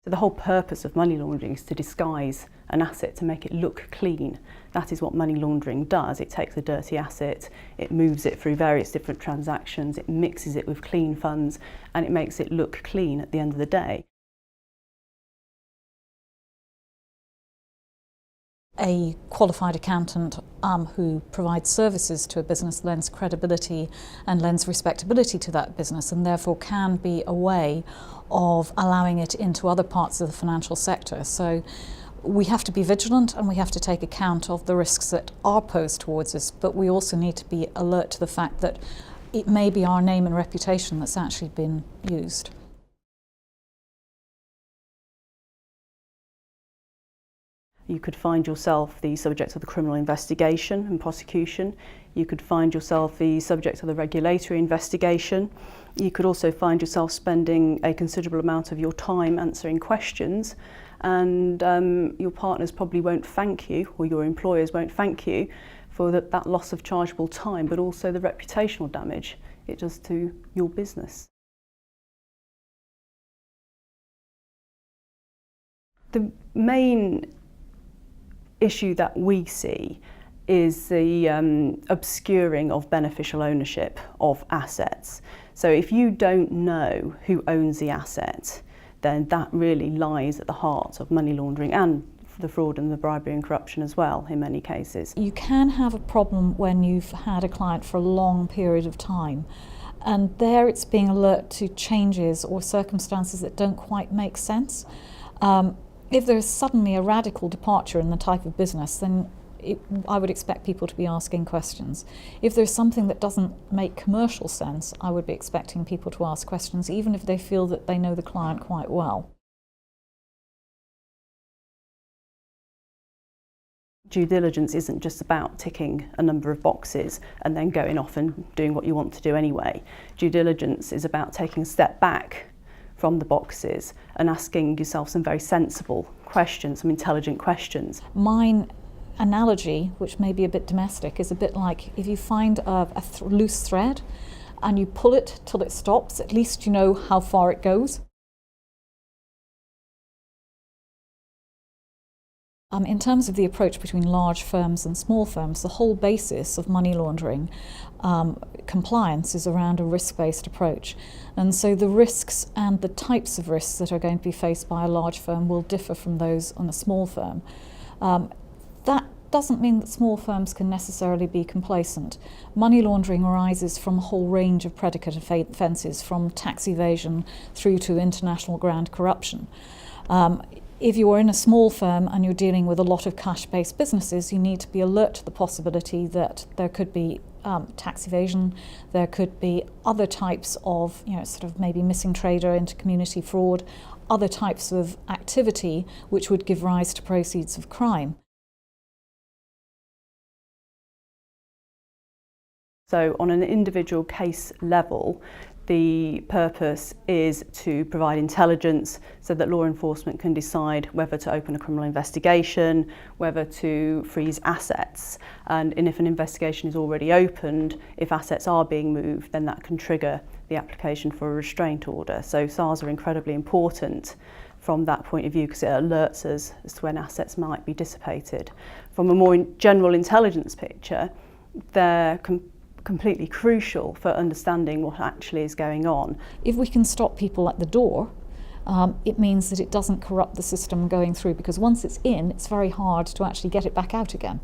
So the whole purpose of money laundering is to disguise an asset, to make it look clean. That is what money laundering does. It takes a dirty asset, it moves it through various different transactions, it mixes it with clean funds, and it makes it look clean at the end of the day. A qualified accountant who provides services to a business lends credibility and lends respectability to that business, and therefore can be a way of allowing it into other parts of the financial sector. So we have to be vigilant and we have to take account of the risks that are posed towards us, but we also need to be alert to the fact that it may be our name and reputation that's actually been used. You could find yourself the subject of the criminal investigation and prosecution. You could find yourself the subject of the regulatory investigation. You could also find yourself spending a considerable amount of your time answering questions, and your partners probably won't thank you, or your employers won't thank you for that loss of chargeable time, but also the reputational damage it does to your business. The main issue that we see is the obscuring of beneficial ownership of assets. So if you don't know who owns the asset, then that really lies at the heart of money laundering and the fraud and the bribery and corruption as well in many cases. You can have a problem when you've had a client for a long period of time, and there it's being alert to changes or circumstances that don't quite make sense. If there's suddenly a radical departure in the type of business, then I would expect people to be asking questions. If there's something that doesn't make commercial sense, I would be expecting people to ask questions, even if they feel that they know the client quite well. Due diligence isn't just about ticking a number of boxes and then going off and doing what you want to do anyway. Due diligence is about taking a step back from the boxes and asking yourself some very sensible questions, some intelligent questions. Mine analogy, which may be a bit domestic, is a bit like if you find a loose thread and you pull it till it stops, at least you know how far it goes. In terms of the approach between large firms and small firms, the whole basis of money laundering compliance is around a risk-based approach. And so the risks and the types of risks that are going to be faced by a large firm will differ from those on a small firm. That doesn't mean that small firms can necessarily be complacent. Money laundering arises from a whole range of predicate offences, from tax evasion through to international grand corruption. If you're in a small firm and you're dealing with a lot of cash-based businesses, you need to be alert to the possibility that there could be tax evasion, there could be other types of, sort of maybe missing trader into community fraud, other types of activity which would give rise to proceeds of crime. So on an individual case level, the purpose is to provide intelligence so that law enforcement can decide whether to open a criminal investigation, whether to freeze assets, and if an investigation is already opened, if assets are being moved, then that can trigger the application for a restraint order. So SARs are incredibly important from that point of view because it alerts us as to when assets might be dissipated. From a more general intelligence picture, they're completely crucial for understanding what actually is going on. If we can stop people at the door, it means that it doesn't corrupt the system going through, because once it's in, it's very hard to actually get it back out again.